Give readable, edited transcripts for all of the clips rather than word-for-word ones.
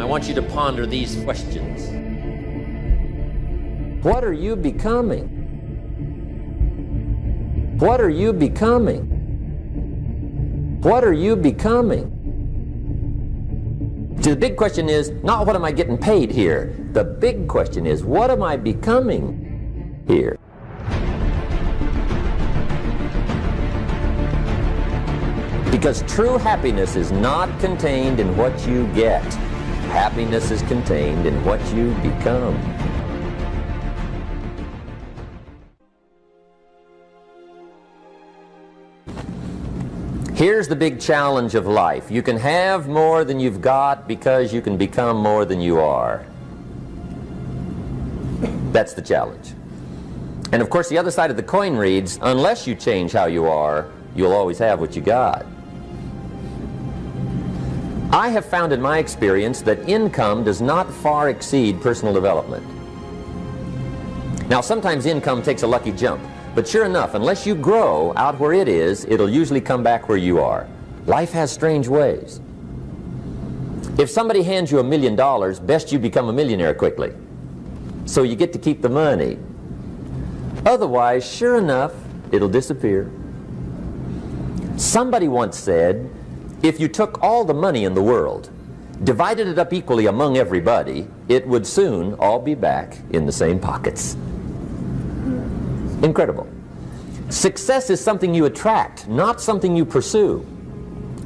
I want you to ponder these questions. What are you becoming? What are you becoming? What are you becoming? See, the big question is not what am I getting paid here. The big question is what am I becoming here? Because true happiness is not contained in what you get. Happiness is contained in what you become. Here's the big challenge of life. You can have more than you've got because you can become more than you are. That's the challenge. And of course the other side of the coin reads, unless you change how you are, you'll always have what you got. I have found in my experience that income does not far exceed personal development. Now sometimes income takes a lucky jump. But sure enough, unless you grow out where it is, it'll usually come back where you are. Life has strange ways. If somebody hands you $1 million, best you become a millionaire quickly, so you get to keep the money. Otherwise, sure enough, it'll disappear. Somebody once said, if you took all the money in the world, divided it up equally among everybody, it would soon all be back in the same pockets. Incredible. Success is something you attract, not something you pursue.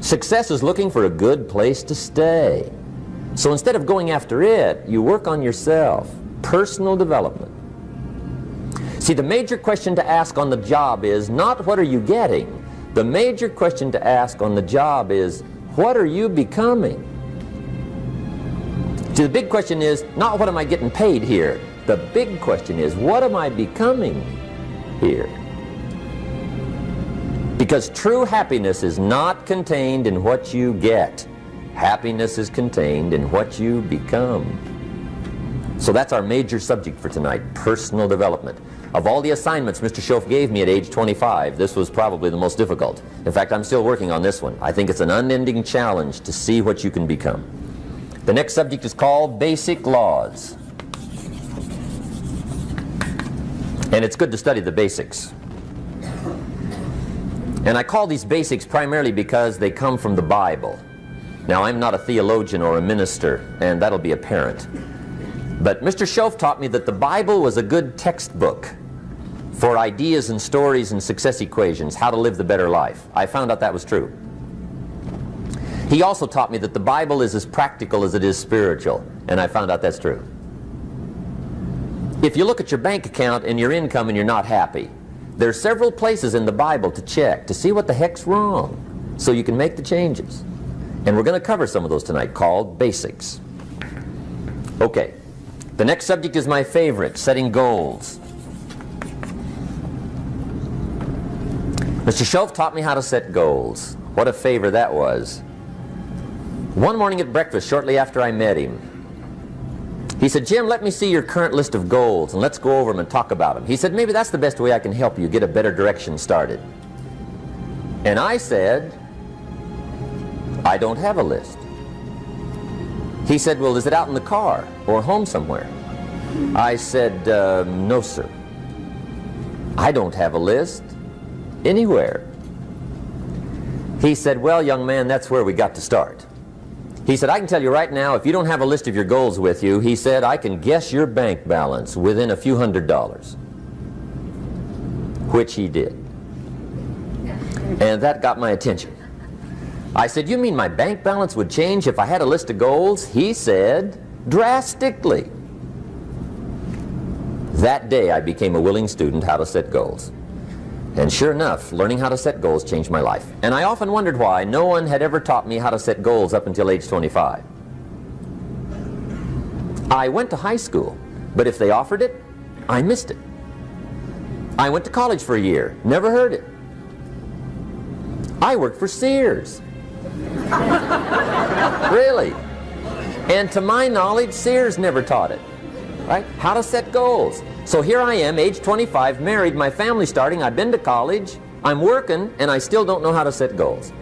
Success is looking for a good place to stay. So instead of going after it, you work on yourself. Personal development. See, the major question to ask on the job is not what are you getting. The major question to ask on the job is what are you becoming? See, the big question is not what am I getting paid here. The big question is what am I becoming here? Because true happiness is not contained in what you get. Happiness is contained in what you become. So that's our major subject for tonight, personal development. Of all the assignments Mr. Schoaf gave me at age 25, this was probably the most difficult. In fact, I'm still working on this one. I think it's an unending challenge to see what you can become. The next subject is called Basic Laws. And it's good to study the basics. And I call these basics primarily because they come from the Bible. Now, I'm not a theologian or a minister, and that'll be apparent. But Mr. Schoaf taught me that the Bible was a good textbook for ideas and stories and success equations, how to live the better life. I found out that was true. He also taught me that the Bible is as practical as it is spiritual, and I found out that's true. If you look at your bank account and your income and you're not happy, there are several places in the Bible to check to see what the heck's wrong so you can make the changes. And we're going to cover some of those tonight, called basics. Okay, the next subject is my favorite, setting goals. Mr. Schoaf taught me how to set goals. What a favor that was. One morning at breakfast, shortly after I met him, he said, Jim, let me see your current list of goals and let's go over them and talk about them. He said, maybe that's the best way I can help you get a better direction started. And I said, I don't have a list. He said, well, is it out in the car or home somewhere? I said, no, sir. I don't have a list anywhere. He said, well, young man, that's where we got to start. He said, I can tell you right now, if you don't have a list of your goals with you, he said, I can guess your bank balance within a few $100s. Which he did. And that got my attention. I said, you mean my bank balance would change if I had a list of goals? He said, drastically. That day I became a willing student how to set goals. And sure enough, learning how to set goals changed my life. And I often wondered why no one had ever taught me how to set goals up until age 25. I went to high school, but if they offered it, I missed it. I went to college for a year, never heard it. I worked for Sears. Really. And to my knowledge, Sears never taught it. Right? How to set goals. So here I am, age 25, married, my family's starting, I've been to college, I'm working, and I still don't know how to set goals.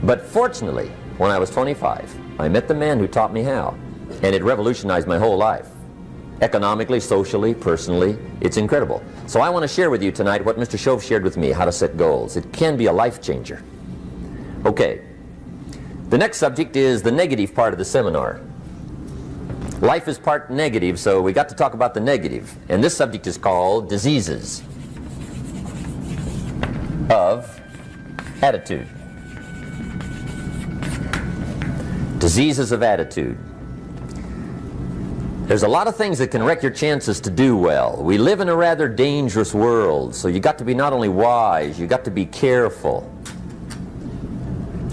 But fortunately, when I was 25, I met the man who taught me how. And it revolutionized my whole life. Economically, socially, personally, it's incredible. So I want to share with you tonight what Mr. Shove shared with me, how to set goals. It can be a life changer. Okay. The next subject is the negative part of the seminar. Life is part negative, so we got to talk about the negative. And this subject is called diseases of attitude. Diseases of attitude. There's a lot of things that can wreck your chances to do well. We live in a rather dangerous world, so you got to be not only wise, you got to be careful.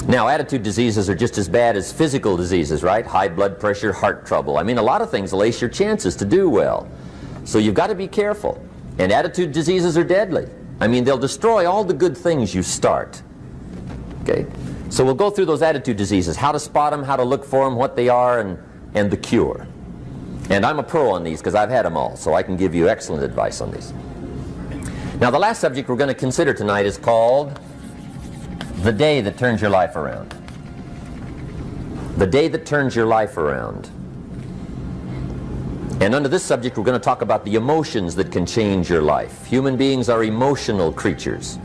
Now, attitude diseases are just as bad as physical diseases, right? High blood pressure, heart trouble. I mean, a lot of things lace your chances to do well. So you've got to be careful. And attitude diseases are deadly. I mean, they'll destroy all the good things you start. Okay? So we'll go through those attitude diseases, how to spot them, how to look for them, what they are, and the cure. And I'm a pro on these because I've had them all, so I can give you excellent advice on these. Now, the last subject we're going to consider tonight is called the day that turns your life around. The day that turns your life around. And under this subject, we're going to talk about the emotions that can change your life. Human beings are emotional creatures,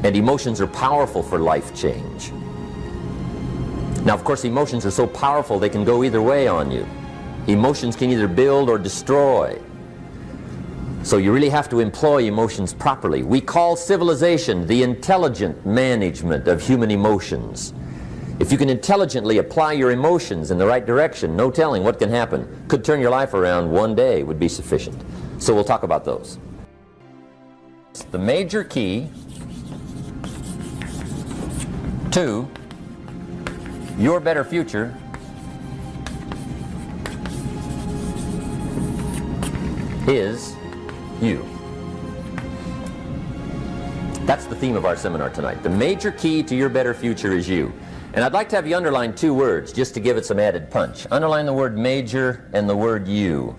and emotions are powerful for life change. Now, of course, emotions are so powerful they can go either way on you. Emotions can either build or destroy. So you really have to employ emotions properly. We call civilization the intelligent management of human emotions. If you can intelligently apply your emotions in the right direction, no telling what can happen. Could turn your life around one day would be sufficient. So we'll talk about those. The major key to your better future is you. That's the theme of our seminar tonight. The major key to your better future is you. And I'd like to have you underline two words just to give it some added punch. Underline the word major and the word you,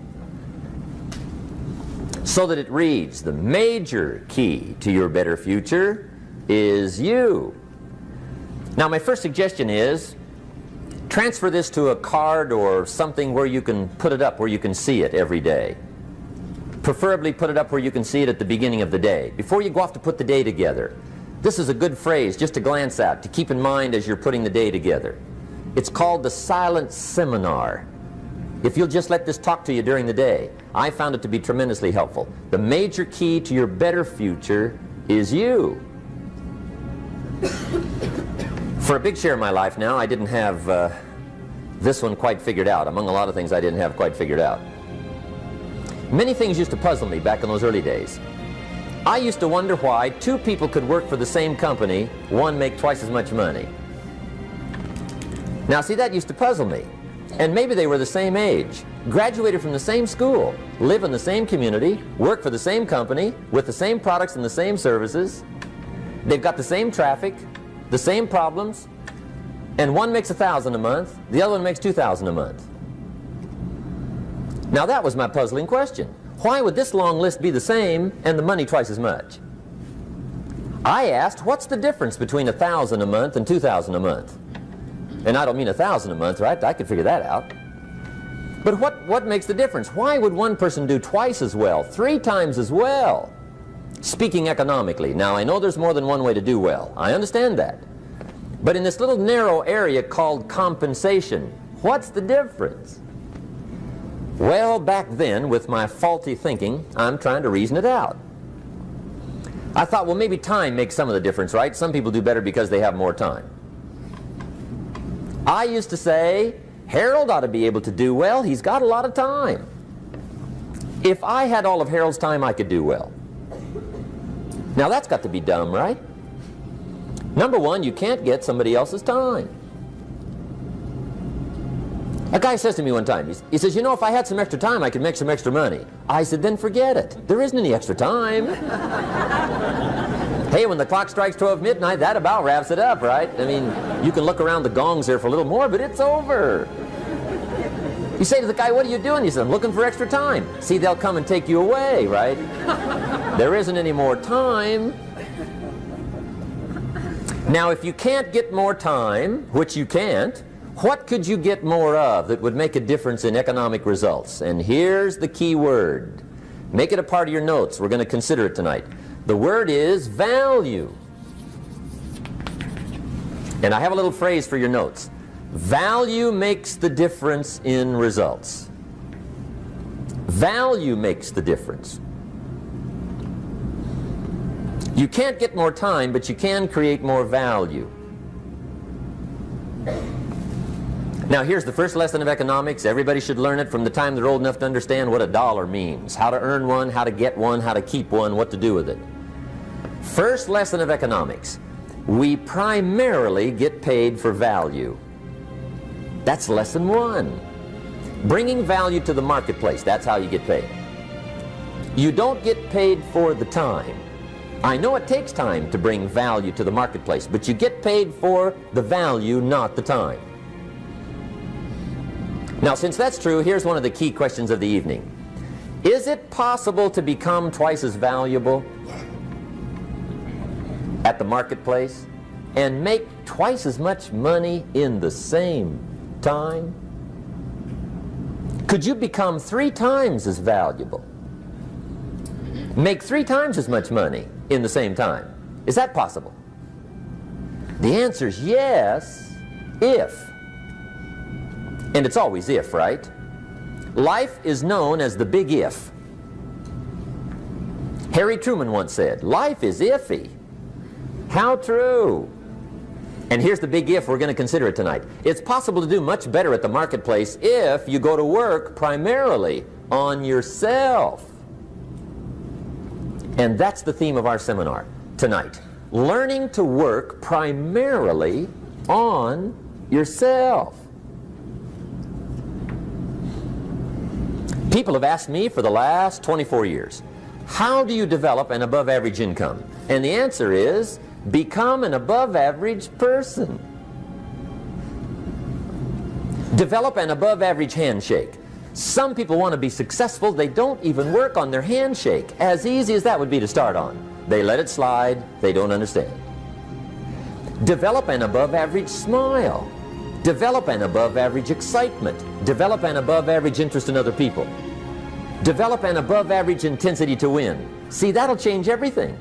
so that it reads, the major key to your better future is you. Now, my first suggestion is transfer this to a card or something where you can put it up, where you can see it every day. Preferably put it up where you can see it at the beginning of the day, before you go off to put the day together. This is a good phrase just to glance at, to keep in mind as you're putting the day together. It's called the silent seminar. If you'll just let this talk to you during the day, I found it to be tremendously helpful. The major key to your better future is you. For a big share of my life now, I didn't have this one quite figured out. Among a lot of things I didn't have quite figured out. Many things used to puzzle me back in those early days. I used to wonder why two people could work for the same company, one make twice as much money. Now, see, that used to puzzle me. And maybe they were the same age, graduated from the same school, live in the same community, work for the same company, with the same products and the same services. They've got the same traffic, the same problems, and one makes $1,000 a month, the other one makes $2,000 a month. Now, that was my puzzling question. Why would this long list be the same and the money twice as much? I asked, what's the difference between $1,000 a month and $2,000 a month? And I don't mean $1,000 a month, right? I could figure that out. But what makes the difference? Why would one person do twice as well, 3 times as well? Speaking economically. Now, I know there's more than one way to do well. I understand that. But in this little narrow area called compensation, what's the difference? Well, back then, with my faulty thinking, I'm trying to reason it out. I thought, well, maybe time makes some of the difference, right? Some people do better because they have more time. I used to say, Harold ought to be able to do well. He's got a lot of time. If I had all of Harold's time, I could do well. Now, that's got to be dumb, right? Number one, you can't get somebody else's time. A guy says to me one time, he says, you know, if I had some extra time, I could make some extra money. I said, then forget it. There isn't any extra time. Hey, when the clock strikes 12 midnight, that about wraps it up, right? I mean, you can look around the gongs there for a little more, but it's over. You say to the guy, what are you doing? He says, I'm looking for extra time. See, they'll come and take you away, right? There isn't any more time. Now, if you can't get more time, which you can't, What could you get more of that would make a difference in economic results? And here's the key word. Make it a part of your notes. We're going to consider it tonight. The word is value. And I have a little phrase for your notes. Value makes the difference in results. Value makes the difference. You can't get more time, but you can create more value. Now here's the first lesson of economics. Everybody should learn it from the time they're old enough to understand what a dollar means, how to earn one, how to get one, how to keep one, what to do with it. First lesson of economics. We primarily get paid for value. That's lesson one. Bringing value to the marketplace, that's how you get paid. You don't get paid for the time. I know it takes time to bring value to the marketplace, but you get paid for the value, not the time. Now, since that's true, here's one of the key questions of the evening. Is it possible to become twice as valuable at the marketplace and make twice as much money in the same time? Could you become 3 times as valuable? Make 3 times as much money in the same time? Is that possible? The answer is yes, if. And it's always if, right? Life is known as the big if. Harry Truman once said, life is iffy. How true. And here's the big if we're going to consider it tonight. It's possible to do much better at the marketplace if you go to work primarily on yourself. And that's the theme of our seminar tonight. Learning to work primarily on yourself. People have asked me for the last 24 years, how do you develop an above average income? And the answer is, become an above average person. Develop an above average handshake. Some people want to be successful, they don't even work on their handshake. As easy as that would be to start on. They let it slide, they don't understand. Develop an above average smile. Develop an above average excitement. Develop an above average interest in other people. Develop an above average intensity to win. See, that'll change everything.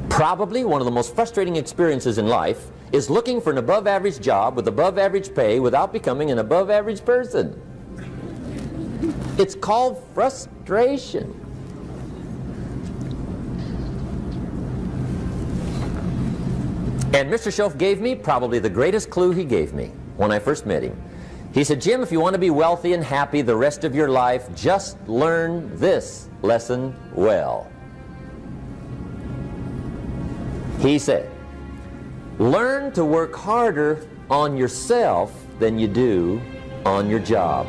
Probably one of the most frustrating experiences in life is looking for an above average job with above average pay without becoming an above average person. It's called frustration. And Mr. Schoaf gave me probably the greatest clue he gave me when I first met him. He said, Jim, if you want to be wealthy and happy the rest of your life, just learn this lesson well. He said, learn to work harder on yourself than you do on your job.